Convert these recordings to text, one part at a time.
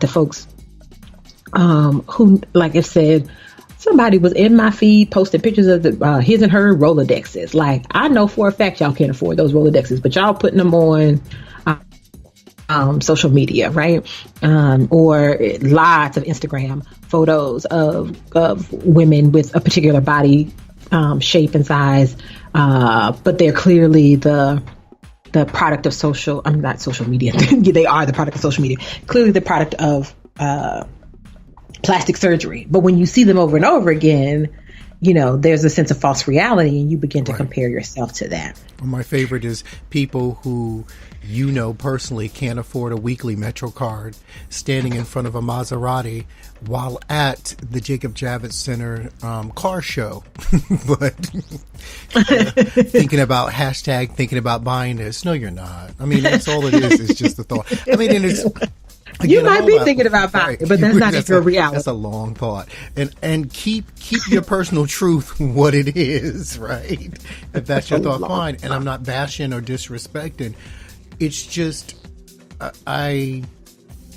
to folks who, like I said, somebody was in my feed posting pictures of the his and her Rolodexes. Like, I know for a fact y'all can't afford those Rolodexes, but y'all putting them on social media, right? Or lots of Instagram photos of women with a particular body shape and size, but they're clearly the product of not social media. They are the product of social media. Clearly the product of plastic surgery. But when you see them over and over again, you know, there's a sense of false reality, and you begin to compare yourself to that. Well, my favorite is people who, you know, personally can't afford a weekly Metro card, standing in front of a Maserati while at the Jacob Javits Center car show. But thinking about buying this. No, you're not. I mean, that's all it is just the thought. I mean, and it's... You might be thinking about buying it, but that's not your reality. That's a long thought. And keep your personal truth what it is, right? If that's your thought, fine. And I'm not bashing or disrespecting. It's just I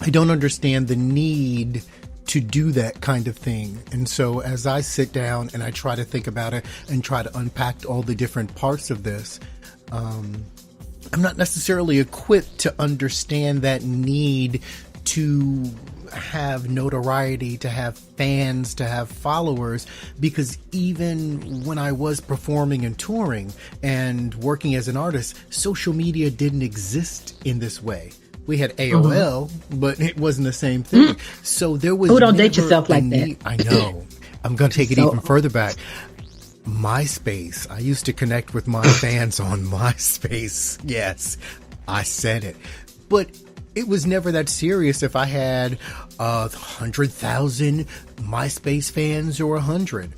don't understand the need to do that kind of thing. And so as I sit down and I try to think about it and try to unpack all the different parts of this, I'm not necessarily equipped to understand that need to have notoriety, to have fans, to have followers, because even when I was performing and touring and working as an artist, social media didn't exist in this way. We had AOL, but it wasn't the same thing. So there was... Oh, don't date yourself like that. I know. I'm going to take it even further back. MySpace. I used to connect with my fans on MySpace. Yes, I said it. But it was never that serious if I had 100,000 MySpace fans or 100.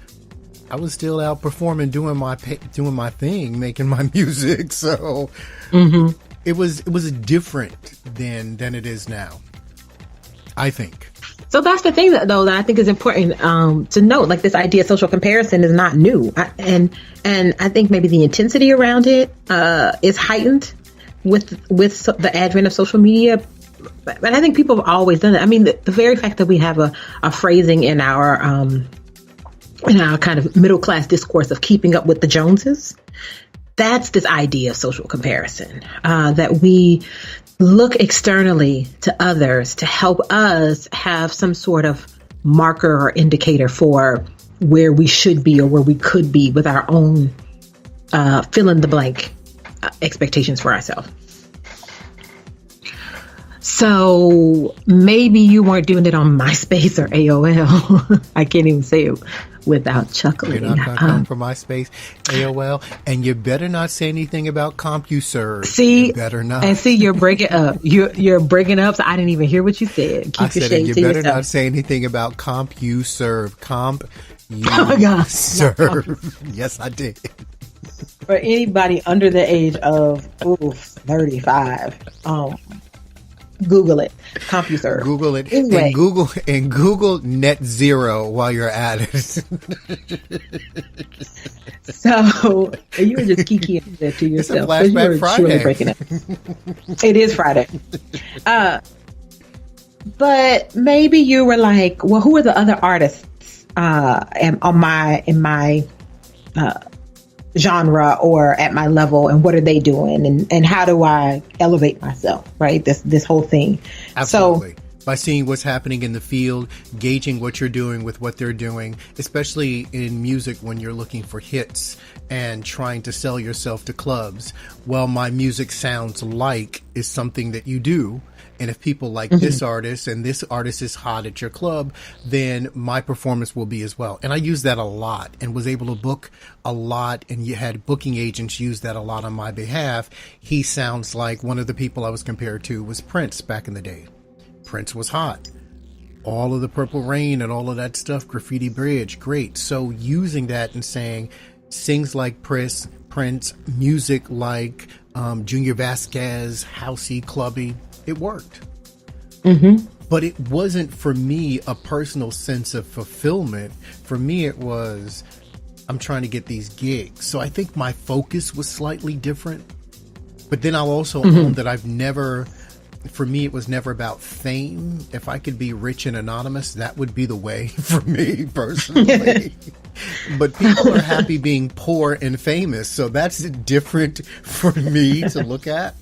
I was still out performing, doing my thing, making my music. So it was different then than it is now, I think. So that's the thing, though, that I think is important to note. Like, this idea of social comparison is not new, and I think maybe the intensity around it is heightened with the advent of social media. But I think people have always done it. I mean, the very fact that we have a phrasing in our kind of middle class discourse of keeping up with the Joneses, that's this idea of social comparison, that we look externally to others to help us have some sort of marker or indicator for where we should be or where we could be with our own fill in the blank expectations for ourselves. So maybe you weren't doing it on MySpace or AOL. I can't even say it without chuckling. You're not going to come for MySpace, AOL, and you better not say anything about CompuServe. See, you better not. And see, you're breaking up. You're breaking up, so I didn't even hear what you said. Keep I your said shade you to better yourself. not say anything about CompuServe. Oh my God. CompuServe. Yes, I did. For anybody under the age of 35, Google it. CompuServe. Google it. Anyway. And Google net zero while you're at it. So you were just kikiing that to yourself. It's a Flashback you were Friday. surely breaking up. It is Friday. But maybe you were like, well, who are the other artists in my genre or at my level, and what are they doing, and how do I elevate myself, right? This whole thing. Absolutely. So, by seeing what's happening in the field, gauging what you're doing with what they're doing, especially in music when you're looking for hits and trying to sell yourself to clubs. Well, my music sounds like is something that you do. And if people like this artist and this artist is hot at your club, then my performance will be as well. And I use that a lot and was able to book a lot. And you had booking agents use that a lot on my behalf. He sounds like one of the people I was compared to was Prince back in the day. Prince was hot. All of the Purple Rain and all of that stuff, Graffiti Bridge, great. So using that and saying, sings like Prince, music like Junior Vasquez, housey, clubby. It worked. But it wasn't for me a personal sense of fulfillment. For me, it was, I'm trying to get these gigs. So I think my focus was slightly different. But then I'll also own that I've never for me, it was never about fame. If I could be rich and anonymous, that would be the way for me personally. But people are happy being poor and famous, so that's different for me to look at.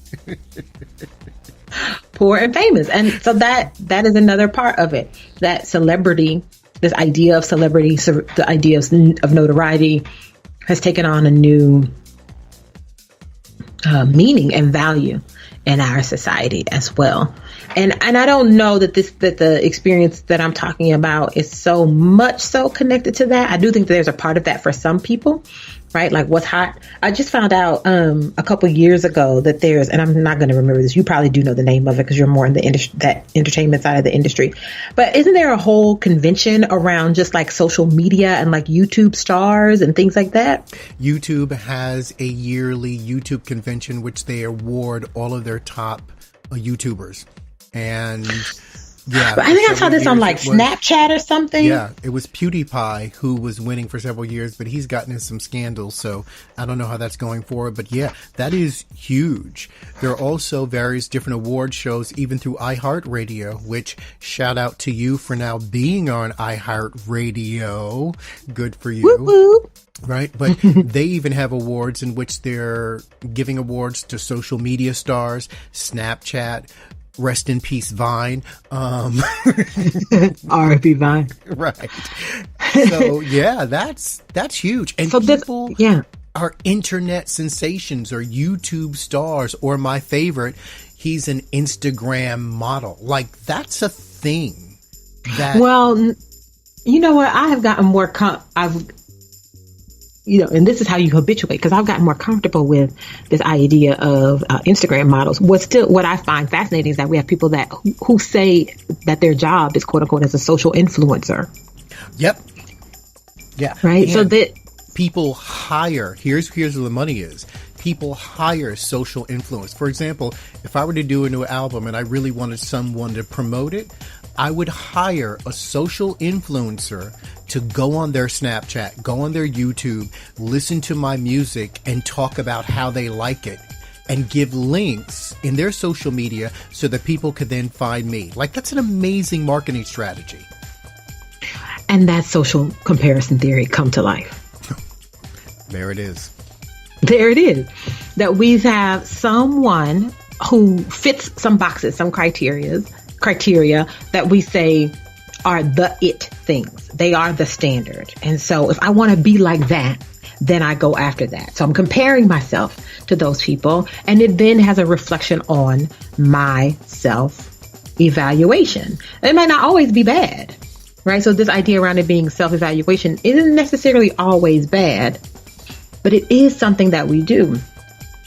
Poor and famous. And so that is another part of it. That celebrity, this idea of celebrity, so the idea of notoriety has taken on a new meaning and value in our society as well. And I don't know that the experience that I'm talking about is so much so connected to that. I do think that there's a part of that for some people, right? Like what's hot. I just found out a couple years ago that there's, and I'm not going to remember this. You probably do know the name of it because you're more in the that entertainment side of the industry. But isn't there a whole convention around just like social media and like YouTube stars and things like that? YouTube has a yearly YouTube convention which they award all of their top YouTubers. And yeah, but I think I saw this on like Snapchat or something. Yeah, it was PewDiePie who was winning for several years, but he's gotten in some scandals, so I don't know how that's going forward. But yeah, that is huge. There are also various different award shows, even through iHeartRadio, which shout out to you for now being on iHeartRadio. Good for you. Whoop, whoop. Right. But they even have awards in which they're giving awards to social media stars, Snapchat, rest in peace, Vine. R.I.P. Vine. Right. So yeah, that's huge. And so people are internet sensations or YouTube stars, or my favorite, he's an Instagram model. Like that's a thing. Well, you know what? I have gotten more and this is how you habituate, because I've gotten more comfortable with this idea of Instagram models. What I find fascinating is that we have people who say that their job is quote unquote as a social influencer. Yep. Yeah. Right. And so that people hire, here's where the money is. People hire social influence. For example, if I were to do a new album and I really wanted someone to promote it, I would hire a social influencer to go on their Snapchat, go on their YouTube, listen to my music, and talk about how they like it, and give links in their social media so that people could then find me. Like, that's an amazing marketing strategy. And that social comparison theory come to life. There it is. There it is. That we have someone who fits some boxes, some criteria that we say are the it things. They are the standard. And so if I want to be like that, then I go after that. So I'm comparing myself to those people, and it then has a reflection on my self-evaluation. It might not always be bad, right? So this idea around it being self-evaluation isn't necessarily always bad, but it is something that we do.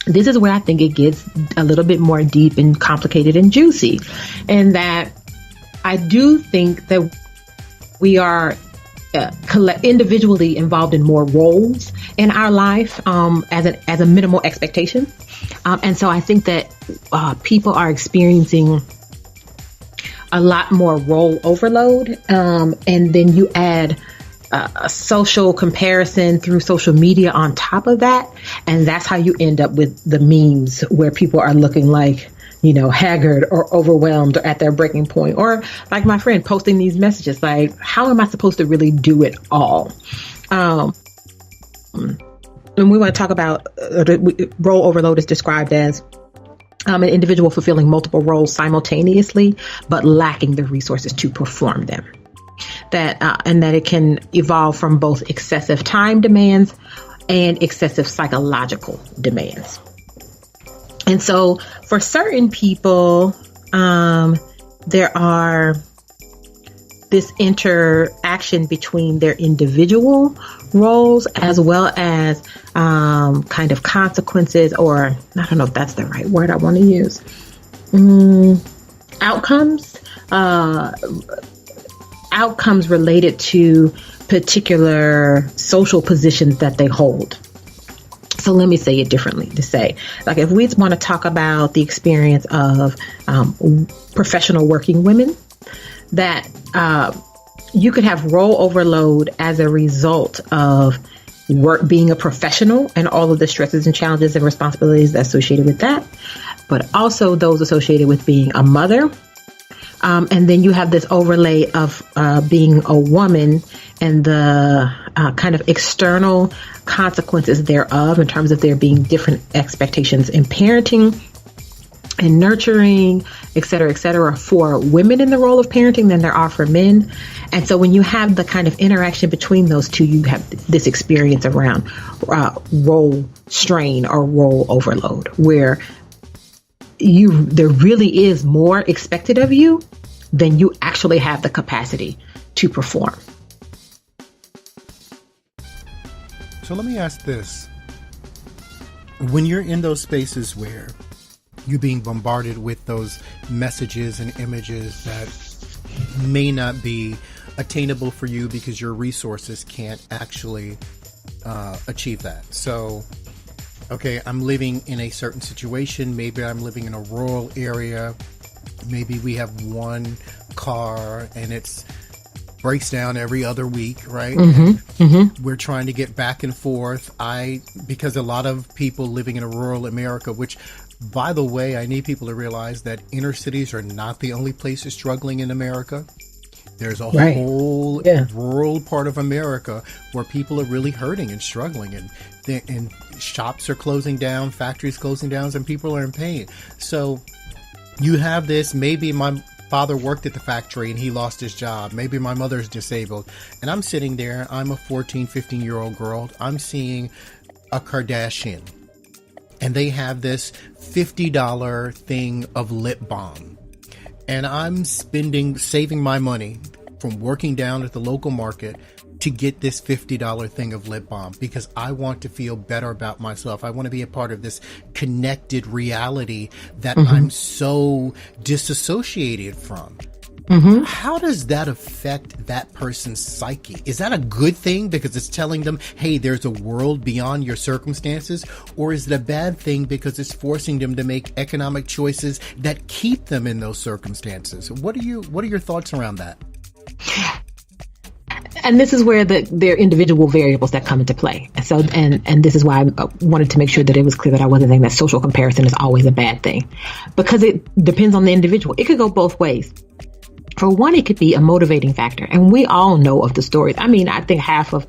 This is where I think it gets a little bit more deep and complicated and juicy. And that I do think that we are individually involved in more roles in our life as a minimal expectation. And so I think that people are experiencing a lot more role overload. And then you add a social comparison through social media on top of that. And that's how you end up with the memes where people are looking like, haggard or overwhelmed or at their breaking point. Or like my friend posting these messages, like, how am I supposed to really do it all? And we want to talk about role overload is described as an individual fulfilling multiple roles simultaneously, but lacking the resources to perform them. And that it can evolve from both excessive time demands and excessive psychological demands. And so for certain people, there are this interaction between their individual roles as well as kind of consequences, or I don't know if that's the right word I want to use, outcomes related to particular social positions that they hold. So let me say it differently to say, like, if we want to talk about the experience of professional working women, that you could have role overload as a result of work being a professional and all of the stresses and challenges and responsibilities associated with that. but also those associated with being a mother. And then you have this overlay of being a woman and the kind of external consequences thereof in terms of there being different expectations in parenting and nurturing, et cetera, for women in the role of parenting than there are for men. And so when you have the kind of interaction between those two, you have this experience around role strain or role overload, where there really is more expected of you than you actually have the capacity to perform. So let me ask this. When you're in those spaces where you're being bombarded with those messages and images that may not be attainable for you because your resources can't actually achieve that. So, okay, I'm living in a certain situation. Maybe I'm living in a rural area. Maybe we have one car and it breaks down every other week, right? We're trying to get back and forth. Because a lot of people living in a rural America, which, by the way, I need people to realize that inner cities are not the only places struggling in America. There's a whole rural part of America where people are really hurting and struggling, and shops are closing down, factories closing down, and people are in pain. So you have this, maybe my father worked at the factory and he lost his job. Maybe my mother's disabled. And I'm sitting there, I'm a 14, 15-year-old girl. I'm seeing a Kardashian. And they have this $50 thing of lip balm. And I'm saving my money from working down at the local market to get this $50 thing of lip balm because I want to feel better about myself. I want to be a part of this connected reality that I'm so disassociated from. How does that affect that person's psyche? Is that a good thing because it's telling them, hey, there's a world beyond your circumstances? Or is it a bad thing because it's forcing them to make economic choices that keep them in those circumstances? What are your thoughts around that? And this is where there are individual variables that come into play. So, and this is why I wanted to make sure that it was clear that I wasn't saying that social comparison is always a bad thing, because it depends on the individual. It could go both ways. For one, it could be a motivating factor. And we all know of the stories. I mean, I think half of,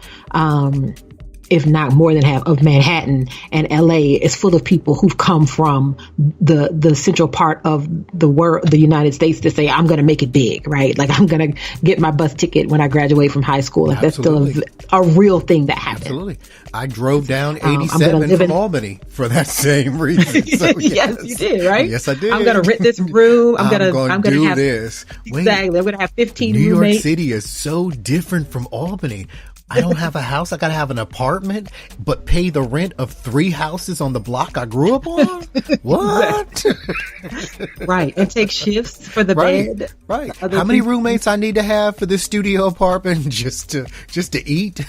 if not more than half of Manhattan and LA is full of people who've come from the central part of the world, the United States, to say, I'm going to make it big, right? Like I'm going to get my bus ticket when I graduate from high school. Like that's still a real thing that happened. Absolutely. I drove down 87 from Albany for that same reason. So, yes, you did, right? Yes, I did. I'm going to rent this room. I'm going to have this. Exactly. I'm going to have 15 New roommates. York City is so different from Albany. I don't have a house. I got to have an apartment, but pay the rent of 3 houses on the block I grew up on? What? Right. And take shifts for the bed. Right. How many roommates I need to have for this studio apartment just to eat?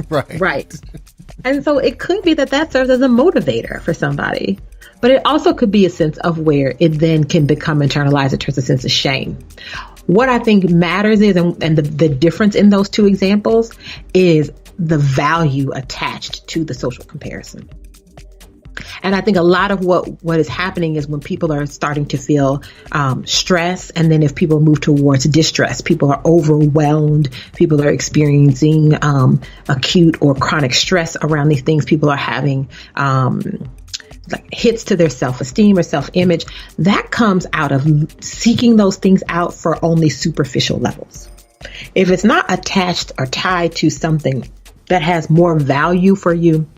Right. And so it could be that serves as a motivator for somebody. But it also could be a sense of where it then can become internalized in terms of a sense of shame. What I think matters is, and the difference in those two examples is the value attached to the social comparison. And I think a lot of what is happening is when people are starting to feel stress, and then if people move towards distress, people are overwhelmed, people are experiencing acute or chronic stress around these things, people are having like hits to their self-esteem or self-image, that comes out of seeking those things out for only superficial levels. If it's not attached or tied to something that has more value for you,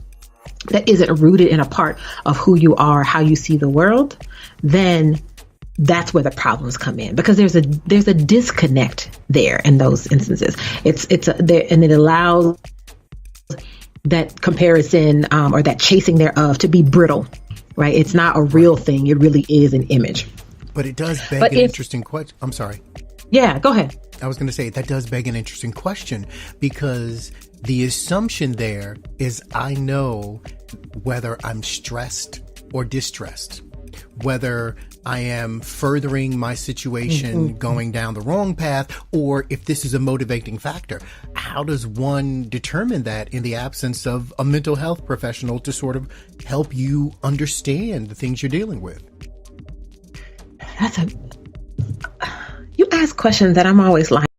that isn't rooted in a part of who you are, how you see the world, then that's where the problems come in, because there's a disconnect there in those instances. And it allows that comparison or that chasing thereof to be brittle, right? It's not a real thing. It really is an image. But it does beg an interesting question. I'm sorry. Yeah, go ahead. I was going to say that does beg an interesting question, because the assumption there is I know whether I'm stressed or distressed, whether I am furthering my situation, going down the wrong path, or if this is a motivating factor. How does one determine that in the absence of a mental health professional to sort of help you understand the things you're dealing with? You ask questions that I'm always like,